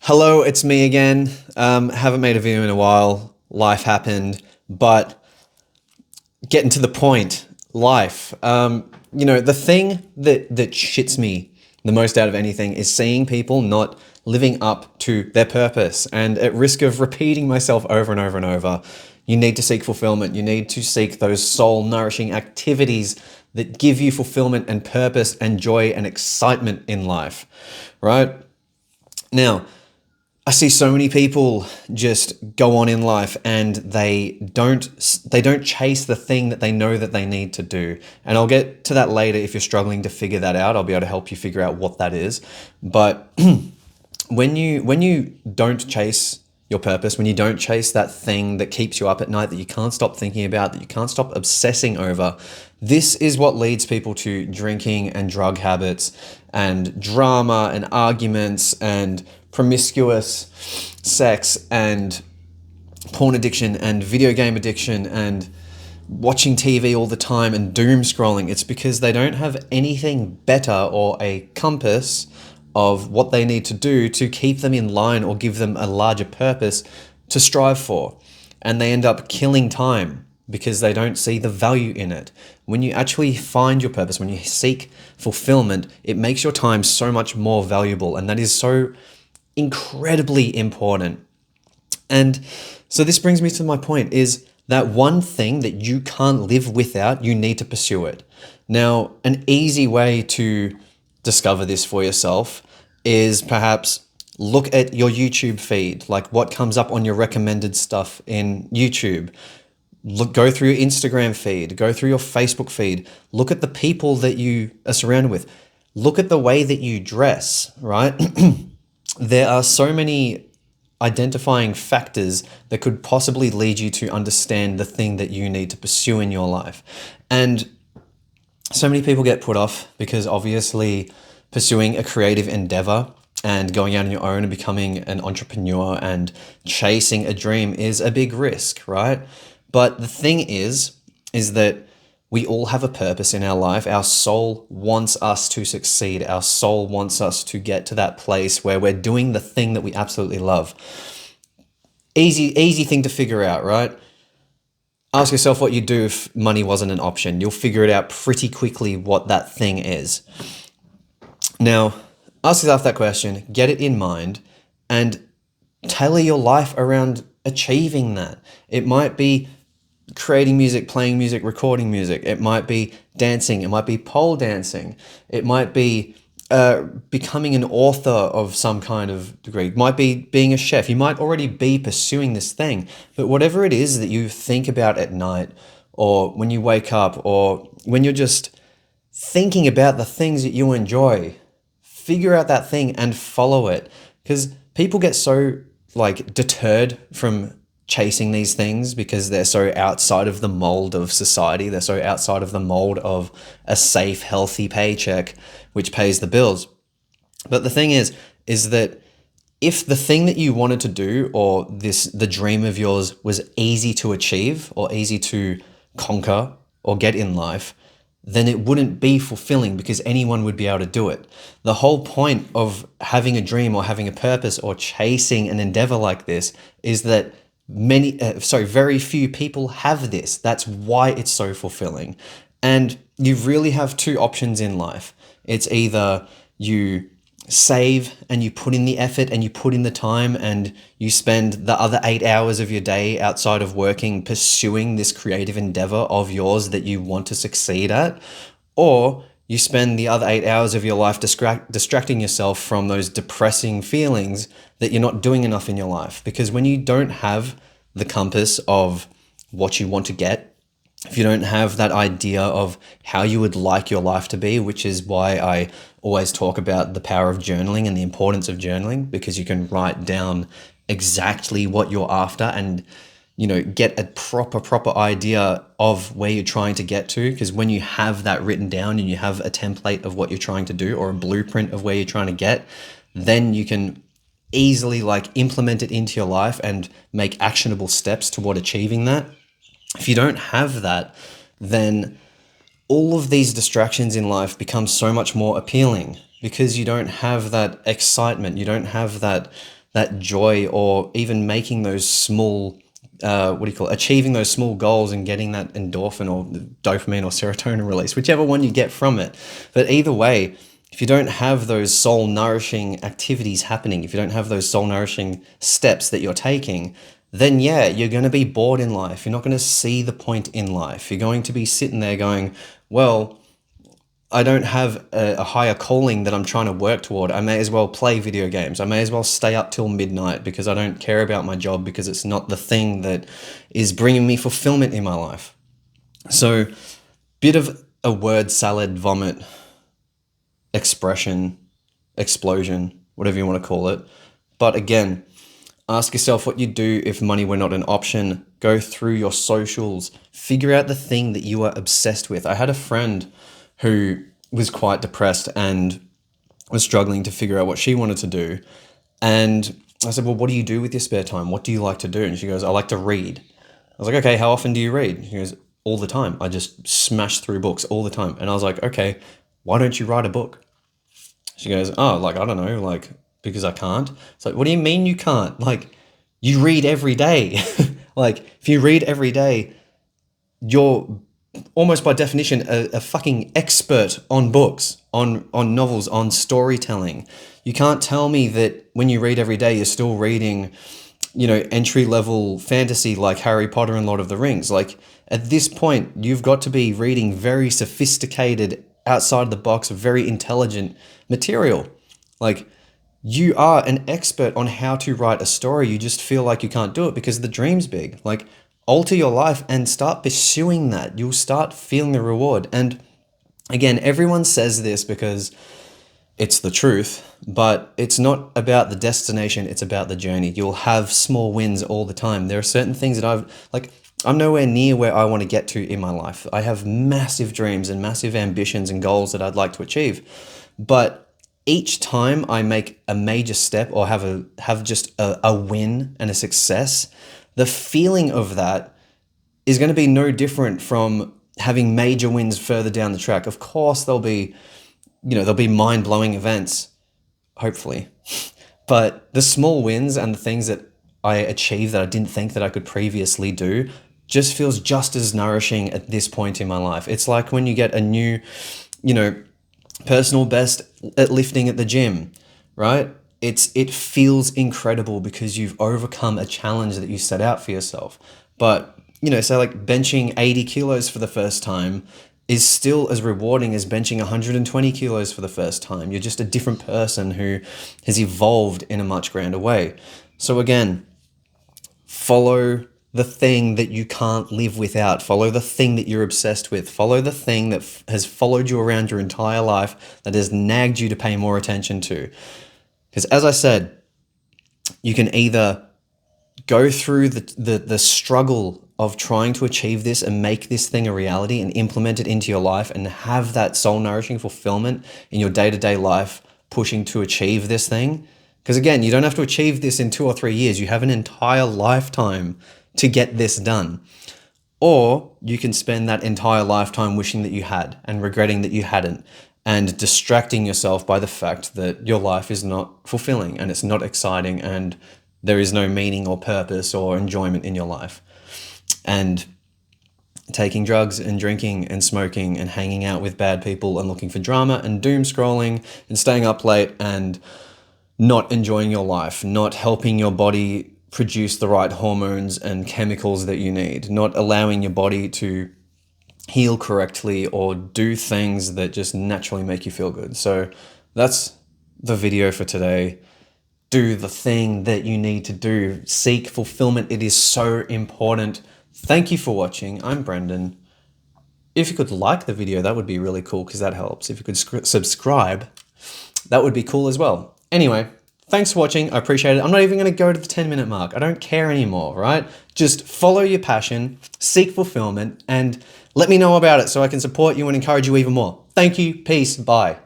Hello, it's me again. Haven't made a video in a while. Life happened, but getting to the point, life. The thing that shits me the most out of anything is seeing people not living up to their purpose. And at risk of repeating myself over and over and over, you need to seek fulfillment. You need to seek those soul nourishing activities that give you fulfillment and purpose and joy and excitement in life, right? Now, I see so many people just go on in life and they don't chase the thing that they know that they need to do. And I'll get to that later. If you're struggling to figure that out, I'll be able to help you figure out what that is. But when you don't chase your purpose, when you don't chase that thing that keeps you up at night, that you can't stop thinking about, that you can't stop obsessing over, this is what leads people to drinking and drug habits and drama and arguments and promiscuous sex and porn addiction and video game addiction and watching TV all the time and doom scrolling. It's because they don't have anything better or a compass of what they need to do to keep them in line or give them a larger purpose to strive for. And they end up killing time because they don't see the value in it. When you actually find your purpose, when you seek fulfillment, it makes your time so much more valuable. And that is so incredibly important. And so this brings me to my point, is that one thing that you can't live without, you need to pursue it. Now, an easy way to discover this for yourself is perhaps look at your YouTube feed, like what comes up on your recommended stuff in YouTube. Go through your Instagram feed, go through your Facebook feed, look at the people that you are surrounded with, look at the way that you dress, right? There are so many identifying factors that could possibly lead you to understand the thing that you need to pursue in your life. And so many people get put off because obviously pursuing a creative endeavor and going out on your own and becoming an entrepreneur and chasing a dream is a big risk, right? But the thing is that we all have a purpose in our life. Our soul wants us to succeed. Our soul wants us to get to that place where we're doing the thing that we absolutely love. Easy thing to figure out, right? Ask yourself what you'd do if money wasn't an option. You'll figure it out pretty quickly what that thing is. Now, ask yourself that question, get it in mind, and tailor your life around achieving that. It might be creating music, playing music, recording music. It might be dancing. It might be pole dancing. It might be becoming an author of some kind of degree. It might be being a chef. You might already be pursuing this thing. But whatever it is that you think about at night, or when you wake up, or when you're just thinking about the things that you enjoy, figure out that thing and follow it. Because people get so deterred from chasing these things because they're so outside of the mold of society. They're so outside of the mold of a safe, healthy paycheck, which pays the bills. But the thing is that if the thing that you wanted to do, or the dream of yours, was easy to achieve or easy to conquer or get in life, then it wouldn't be fulfilling because anyone would be able to do it. The whole point of having a dream or having a purpose or chasing an endeavor like this is that very few people have this. That's why it's so fulfilling. And you really have two options in life. It's either you save and you put in the effort and you put in the time and you spend the other 8 hours of your day outside of working pursuing this creative endeavor of yours that you want to succeed at, or you spend the other 8 hours of your life distracting yourself from those depressing feelings that you're not doing enough in your life. Because when you don't have the compass of what you want to get, if you don't have that idea of how you would like your life to be, which is why I always talk about the power of journaling and the importance of journaling, because you can write down exactly what you're after and get a proper idea of where you're trying to get to. Because when you have that written down and you have a template of what you're trying to do or a blueprint of where you're trying to get, then you can easily implement it into your life and make actionable steps toward achieving that. If you don't have that, then all of these distractions in life become so much more appealing because you don't have that excitement. You don't have that that joy, or even making those small, achieving those small goals and getting that endorphin or dopamine or serotonin release, whichever one you get from it. But either way, if you don't have those soul nourishing activities happening, if you don't have those soul nourishing steps that you're taking, then yeah, you're going to be bored in life. You're not going to see the point in life. You're going to be sitting there going, well, I don't have a higher calling that I'm trying to work toward. I may as well play video games. I may as well stay up till midnight because I don't care about my job, because it's not the thing that is bringing me fulfillment in my life. So, bit of a word salad, vomit, expression, explosion, whatever you want to call it. But again, ask yourself what you'd do if money were not an option. Go through your socials. Figure out the thing that you are obsessed with. I had a friend who was quite depressed and was struggling to figure out what she wanted to do. And I said, well, what do you do with your spare time? What do you like to do? And she goes, I like to read. I was like, okay, how often do you read? She goes, all the time. I just smash through books all the time. And I was like, okay, why don't you write a book? She goes, oh, like, I don't know, like, because I can't. It's like, what do you mean you can't? Like, you read every day. Like, if you read every day, you're almost by definition a fucking expert on books, on novels, on storytelling. You can't tell me that when you read every day, you're still reading, entry-level fantasy like Harry Potter and Lord of the Rings. Like, at this point, you've got to be reading very sophisticated, outside of the box, very intelligent material. Like, you are an expert on how to write a story. You just feel like you can't do it because the dream's big. Like, alter your life and start pursuing that. You'll start feeling the reward. And again, everyone says this because it's the truth, but it's not about the destination. It's about the journey. You'll have small wins all the time. There are certain things that I'm nowhere near where I want to get to in my life. I have massive dreams and massive ambitions and goals that I'd like to achieve. But each time I make a major step or have just a win and a success, the feeling of that is going to be no different from having major wins further down the track. Of course, there'll be mind-blowing events, hopefully. But the small wins and the things that I achieve that I didn't think that I could previously do just feels just as nourishing at this point in my life. It's like when you get a new, personal best at lifting at the gym, right? It feels incredible because you've overcome a challenge that you set out for yourself. But, say like benching 80 kilos for the first time is still as rewarding as benching 120 kilos for the first time. You're just a different person who has evolved in a much grander way. So again, follow the thing that you can't live without. Follow the thing that you're obsessed with. Follow the thing that has followed you around your entire life, that has nagged you to pay more attention to. Because as I said, you can either go through the struggle of trying to achieve this and make this thing a reality and implement it into your life and have that soul nourishing fulfillment in your day-to-day life, pushing to achieve this thing. Because again, you don't have to achieve this in 2 or 3 years. You have an entire lifetime to get this done. Or you can spend that entire lifetime wishing that you had and regretting that you hadn't, and distracting yourself by the fact that your life is not fulfilling and it's not exciting and there is no meaning or purpose or enjoyment in your life. And taking drugs and drinking and smoking and hanging out with bad people and looking for drama and doom scrolling and staying up late and not enjoying your life, not helping your body produce the right hormones and chemicals that you need, not allowing your body to heal correctly or do things that just naturally make you feel good. So that's the video for today. Do the thing that you need to do. Seek fulfillment. It is so important. Thank you for watching. I'm Brendan. If you could like the video, that would be really cool because that helps. If you could subscribe, that would be cool as well. Anyway, thanks for watching. I appreciate it. I'm not even going to go to the 10-minute mark. I don't care anymore, right? Just follow your passion, seek fulfillment, and let me know about it so I can support you and encourage you even more. Thank you. Peace. Bye.